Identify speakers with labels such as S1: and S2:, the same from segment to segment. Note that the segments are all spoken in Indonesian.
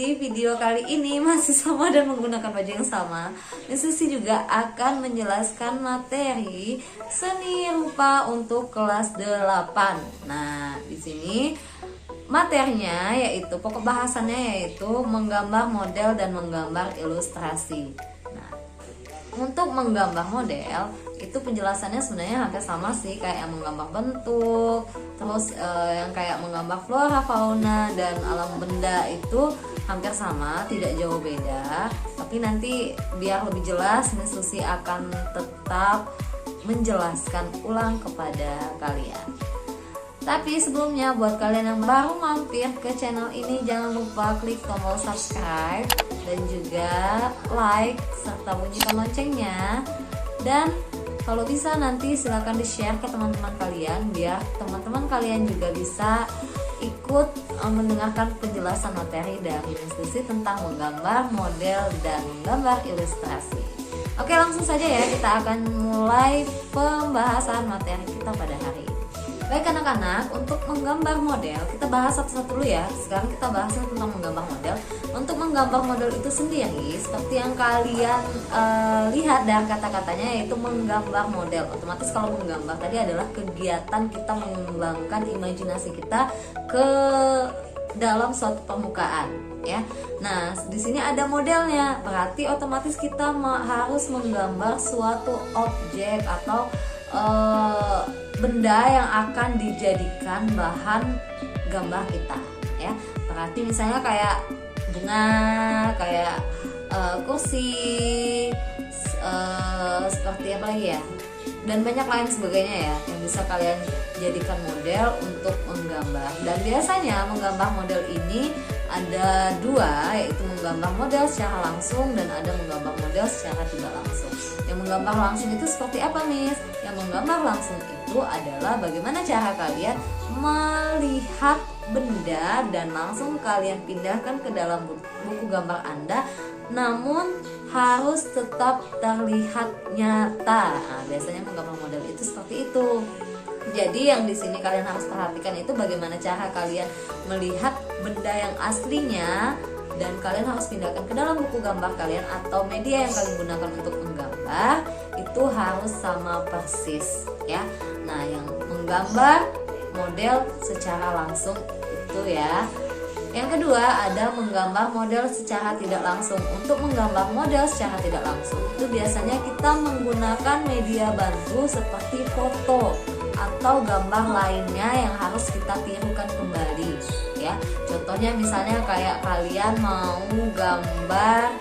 S1: di video kali ini masih sama dan menggunakan baju yang sama. Miss Susi juga akan menjelaskan materi seni rupa untuk kelas 8. Nah, di sini materinya yaitu pokok bahasannya yaitu menggambar model dan menggambar ilustrasi. Nah, untuk menggambar model itu penjelasannya sebenarnya hampir sama sih kayak yang menggambar bentuk, terus yang kayak menggambar flora, fauna, dan alam benda itu hampir sama, tidak jauh beda. Tapi nanti biar lebih jelas, Miss Susi akan tetap menjelaskan ulang kepada kalian. Tapi sebelumnya buat kalian yang baru mampir ke channel ini, jangan lupa klik tombol subscribe dan juga like serta bunyikan loncengnya. Dan kalau bisa nanti silahkan di-share ke teman-teman kalian biar teman-teman kalian juga bisa ikut mendengarkan penjelasan materi dari Miss Susi tentang menggambar model dan menggambar ilustrasi. Oke, langsung saja ya, kita akan mulai pembahasan materi kita pada hari ini. Baik anak-anak, untuk menggambar model kita bahas satu-satu dulu ya. Sekarang kita bahas tentang menggambar model. Untuk menggambar model itu sendiri, seperti yang kalian lihat dari kata-katanya, yaitu menggambar model. Otomatis kalau menggambar tadi adalah kegiatan kita mengembangkan imajinasi kita ke dalam suatu permukaan, ya. Nah, di sini ada modelnya, berarti otomatis kita harus menggambar suatu objek atau benda yang akan dijadikan bahan gambar kita, ya. Berarti misalnya kayak bunga, kayak kursi, seperti apa lagi ya, dan banyak lain sebagainya ya yang bisa kalian jadikan model untuk menggambar. Dan biasanya menggambar model ini ada dua, yaitu menggambar model secara langsung dan ada menggambar model secara tidak langsung. Yang menggambar langsung itu seperti apa, Miss? Yang menggambar langsung itu adalah bagaimana cara kalian melihat benda dan langsung kalian pindahkan ke dalam buku gambar Anda, namun harus tetap terlihat nyata. Nah, biasanya menggambar model itu seperti itu. Jadi yang di sini kalian harus perhatikan itu bagaimana cara kalian melihat benda yang aslinya dan kalian harus pindahkan ke dalam buku gambar kalian atau media yang kalian gunakan untuk menggambar itu harus sama persis, ya. Nah, yang menggambar model secara langsung itu ya. Yang kedua ada menggambar model secara tidak langsung. Untuk menggambar model secara tidak langsung itu biasanya kita menggunakan media bantu seperti foto atau gambar lainnya yang harus kita tirukan kembali, ya. Contohnya misalnya kayak kalian mau gambar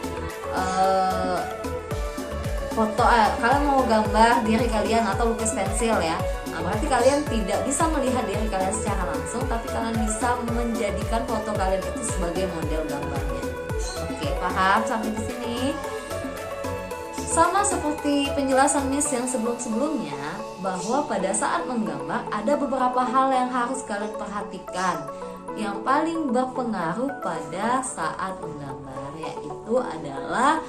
S1: kalian mau gambar diri kalian atau lukis pensil, ya. Nah, berarti kalian tidak bisa melihat diri kalian secara langsung, tapi kalian bisa menjadikan foto kalian itu sebagai model gambarnya. Oke, paham sampai di sini? Sama seperti penjelasan Miss yang sebelum-sebelumnya, bahwa pada saat menggambar ada beberapa hal yang harus kalian perhatikan yang paling berpengaruh pada saat menggambar, yaitu adalah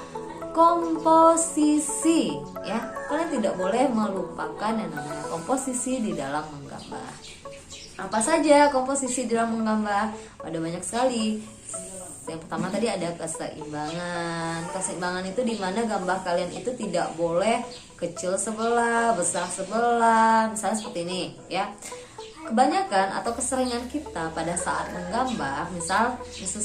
S1: komposisi, ya. Kalian tidak boleh melupakan yang namanya komposisi di dalam menggambar. Apa saja komposisi di dalam menggambar? Ada banyak sekali. Yang pertama tadi ada keseimbangan. Keseimbangan itu dimana gambar kalian itu tidak boleh kecil sebelah, besar sebelah. Misalnya seperti ini, ya. Kebanyakan atau keseringan kita pada saat menggambar, misal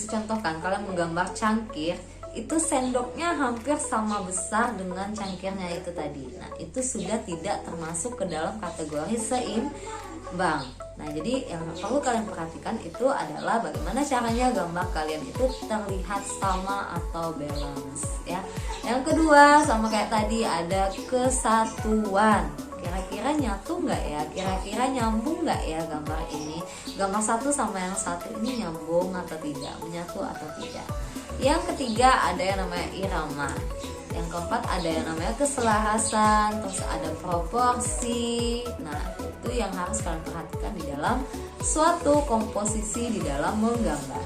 S1: contohkan kalian menggambar cangkir, itu sendoknya hampir sama besar dengan cangkirnya itu tadi. Nah, itu sudah tidak termasuk ke dalam kategori seimbang. Nah, jadi yang perlu kalian perhatikan itu adalah bagaimana caranya gambar kalian itu terlihat sama atau balance, ya. Yang kedua sama kayak tadi ada kesatuan. Kira-kira nyatu nggak ya? Kira-kira nyambung nggak ya gambar ini? Gambar satu sama yang satu ini nyambung atau tidak? Menyatu atau tidak? Yang ketiga ada yang namanya irama. Yang keempat ada yang namanya keselarasan. Terus ada proporsi. Nah, itu yang harus kalian perhatikan di dalam suatu komposisi di dalam menggambar.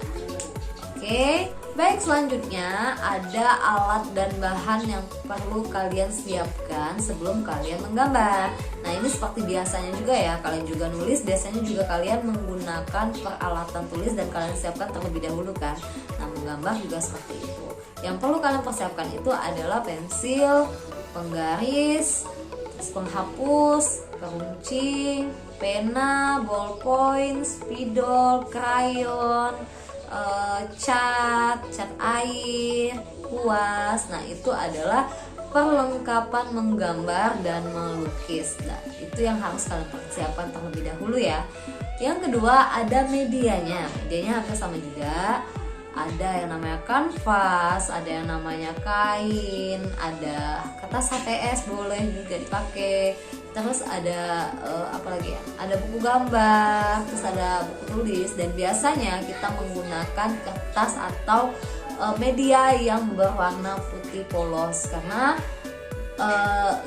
S1: Oke. Oke, baik, selanjutnya ada alat dan bahan yang perlu kalian siapkan sebelum kalian menggambar. Nah, ini seperti biasanya juga ya, kalian juga nulis, biasanya juga kalian menggunakan peralatan tulis dan kalian siapkan terlebih dahulu kan. Nah, menggambar juga seperti itu. Yang perlu kalian persiapkan itu adalah pensil, penggaris, penghapus, keruncing, pena, ballpoint, spidol, krayon, cat air, kuas. Nah, itu adalah perlengkapan menggambar dan melukis. Nah, itu yang harus kalian persiapkan terlebih dahulu ya. Yang kedua ada medianya. Medianya hampir sama juga. Ada yang namanya kanvas, ada yang namanya kain, ada kertas HTS boleh juga dipakai. Terus ada apa lagi ya? Ada buku gambar, terus ada buku tulis, dan biasanya kita menggunakan kertas atau media yang berwarna putih polos karena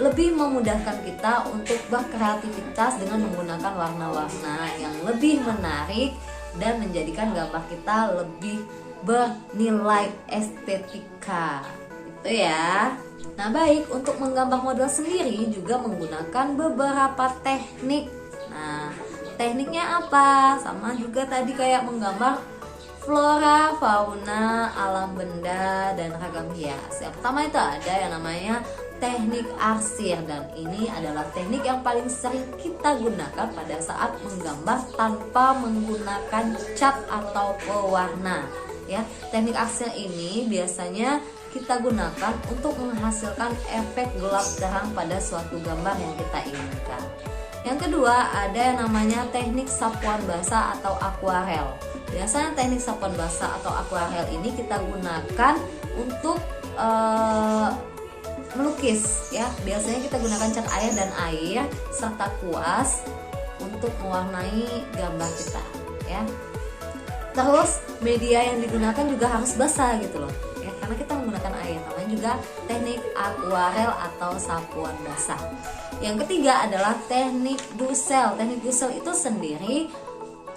S1: lebih memudahkan kita untuk berkreativitas dengan menggunakan warna-warna yang lebih menarik dan menjadikan gambar kita lebih bernilai estetika gitu ya. Nah, baik, untuk menggambar model sendiri juga menggunakan beberapa teknik. Nah, tekniknya apa? Sama juga tadi kayak menggambar flora, fauna, alam benda, dan ragam hias. Yang pertama itu ada yang namanya teknik arsir, dan ini adalah teknik yang paling sering kita gunakan pada saat menggambar tanpa menggunakan cat atau pewarna. Ya, teknik arsir ini biasanya kita gunakan untuk menghasilkan efek gelap terang pada suatu gambar yang kita inginkan. Yang kedua ada yang namanya teknik sapuan basah atau akuarel. Biasanya teknik sapuan basah atau akuarel ini kita gunakan untuk melukis ya. Biasanya kita gunakan cat air dan air serta kuas untuk mewarnai gambar kita ya. Terus media yang digunakan juga harus basah gitu loh ya, karena kita menggunakan air. Namanya juga teknik akuarel atau sapuan basah. Yang ketiga adalah teknik dusel. Teknik dusel itu sendiri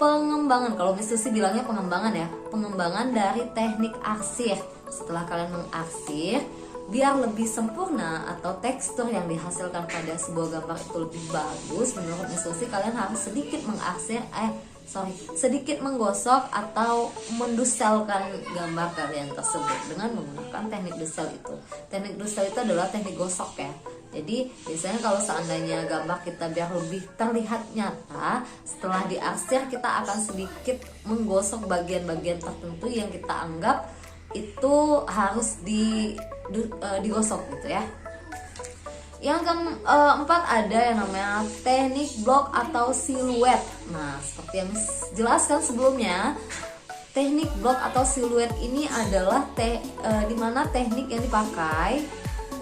S1: pengembangan, kalau Miss Susi bilangnya pengembangan ya, pengembangan dari teknik arsir. Setelah kalian mengarsir, biar lebih sempurna atau tekstur yang dihasilkan pada sebuah gambar itu lebih bagus, menurut Miss Susi kalian harus sedikit sedikit menggosok atau menduselkan gambar kalian tersebut dengan menggunakan teknik dusel itu. Teknik dusel itu adalah teknik gosok ya. Jadi biasanya kalau seandainya gambar kita biar lebih terlihat nyata, setelah diarsir kita akan sedikit menggosok bagian-bagian tertentu yang kita anggap itu harus digosok gitu ya. Yang keempat ada yang namanya teknik blok atau siluet. Nah, seperti yang jelaskan sebelumnya, teknik blok atau siluet ini adalah dimana teknik yang dipakai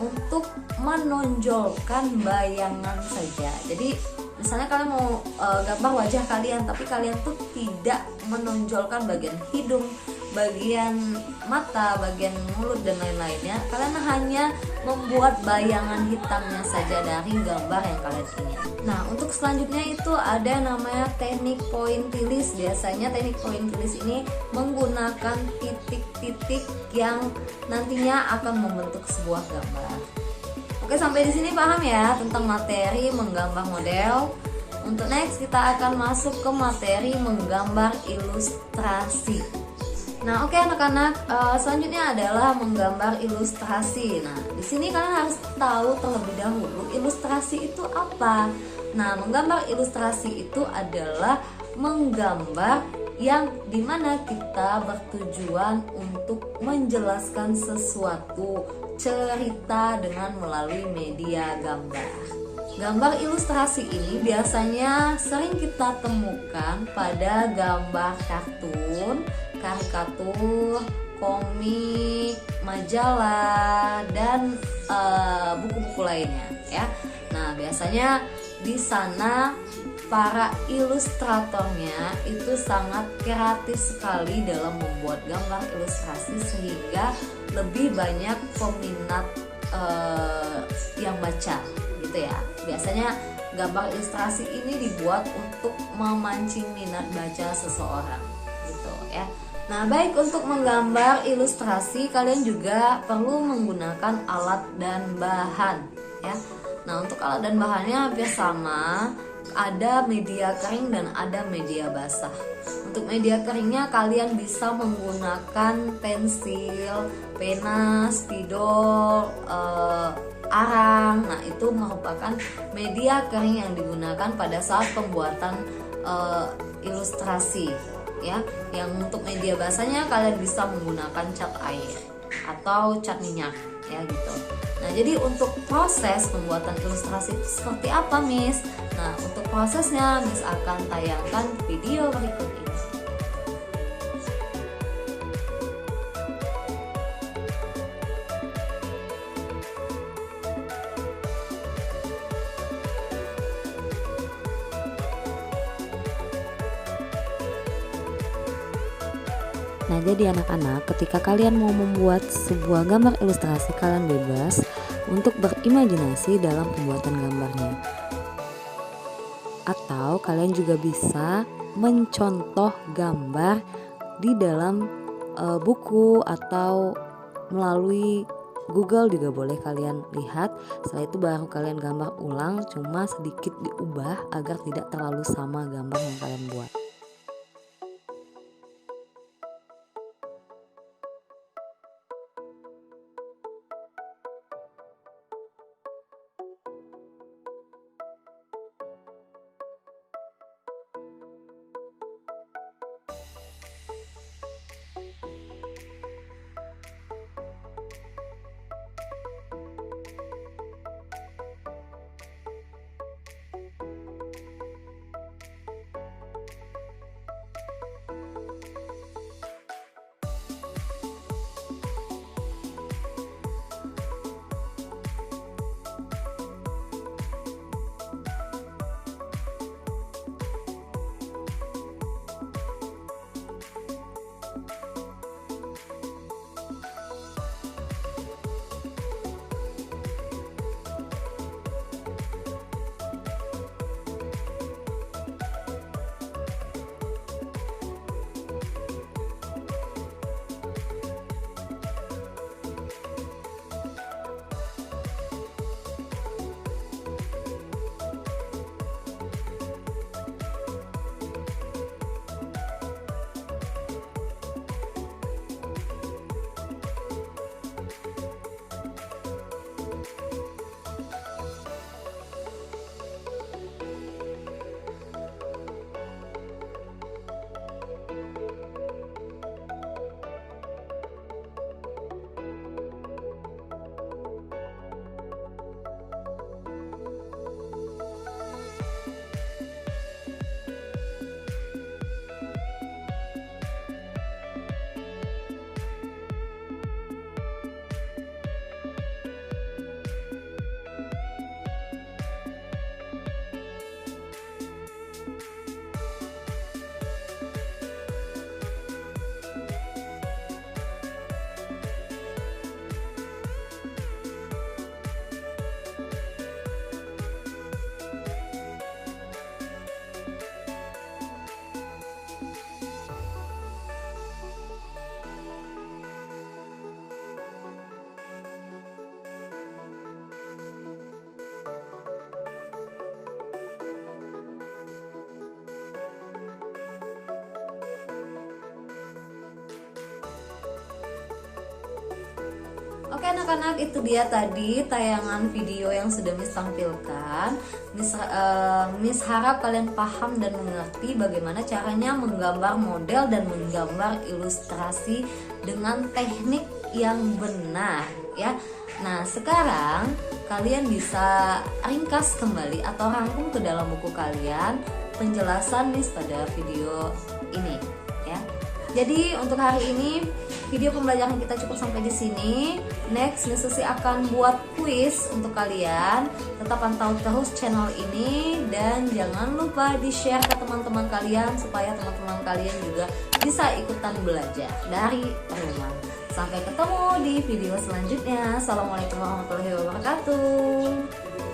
S1: untuk menonjolkan bayangan saja. Jadi misalnya kalian mau gambar wajah kalian, tapi kalian tuh tidak menonjolkan bagian hidung, bagian mata, bagian mulut dan lain-lainnya. Kalian hanya membuat bayangan hitamnya saja dari gambar yang kalian ingin. Nah, untuk selanjutnya itu ada yang namanya teknik pointillis. Biasanya teknik pointillis ini menggunakan titik-titik yang nantinya akan membentuk sebuah gambar. Oke, sampai di sini paham ya tentang materi menggambar model. Untuk next kita akan masuk ke materi menggambar ilustrasi. Nah, oke anak-anak, selanjutnya adalah menggambar ilustrasi. Nah, di sini kalian harus tahu terlebih dahulu ilustrasi itu apa. Nah, menggambar ilustrasi itu adalah menggambar yang dimana kita bertujuan untuk menjelaskan sesuatu cerita dengan melalui media gambar. Gambar ilustrasi ini biasanya sering kita temukan pada gambar kartun, karikatur, komik, majalah, dan buku-buku lainnya ya. Nah, biasanya di sana para ilustratornya itu sangat kreatif sekali dalam membuat gambar ilustrasi sehingga lebih banyak peminat yang baca gitu ya. Biasanya gambar ilustrasi ini dibuat untuk memancing minat baca seseorang gitu ya. Nah, baik, untuk menggambar ilustrasi kalian juga perlu menggunakan alat dan bahan ya. Nah, untuk alat dan bahannya hampir sama, ada media kering dan ada media basah. Untuk media keringnya kalian bisa menggunakan pensil, pena, spidol, arang. Nah, itu merupakan media kering yang digunakan pada saat pembuatan ilustrasi ya. Yang untuk media basahnya kalian bisa menggunakan cat air atau cat minyak ya gitu. Nah, jadi untuk proses pembuatan ilustrasi itu seperti apa, Miss? Nah, untuk prosesnya Miss akan tayangkan video berikut ini.
S2: Nah, jadi anak-anak, ketika kalian mau membuat sebuah gambar ilustrasi, kalian bebas untuk berimajinasi dalam pembuatan gambarnya. Atau kalian juga bisa mencontoh gambar di dalam buku atau melalui Google juga boleh kalian lihat. Setelah itu baru kalian gambar ulang, cuma sedikit diubah agar tidak terlalu sama gambar yang kalian buat.
S1: Oke anak-anak, itu dia tadi tayangan video yang sudah Miss tampilkan. Miss harap kalian paham dan mengerti bagaimana caranya menggambar model dan menggambar ilustrasi dengan teknik yang benar ya. Nah, sekarang kalian bisa ringkas kembali atau rangkum ke dalam buku kalian penjelasan Miss pada video ini ya. Jadi untuk hari ini video pembelajaran kita cukup sampai di sini. Next, Miss Susi akan buat kuis untuk kalian. Tetap pantau terus channel ini dan jangan lupa di-share ke teman-teman kalian supaya teman-teman kalian juga bisa ikutan belajar dari rumah. Sampai ketemu di video selanjutnya. Assalamualaikum warahmatullahi wabarakatuh.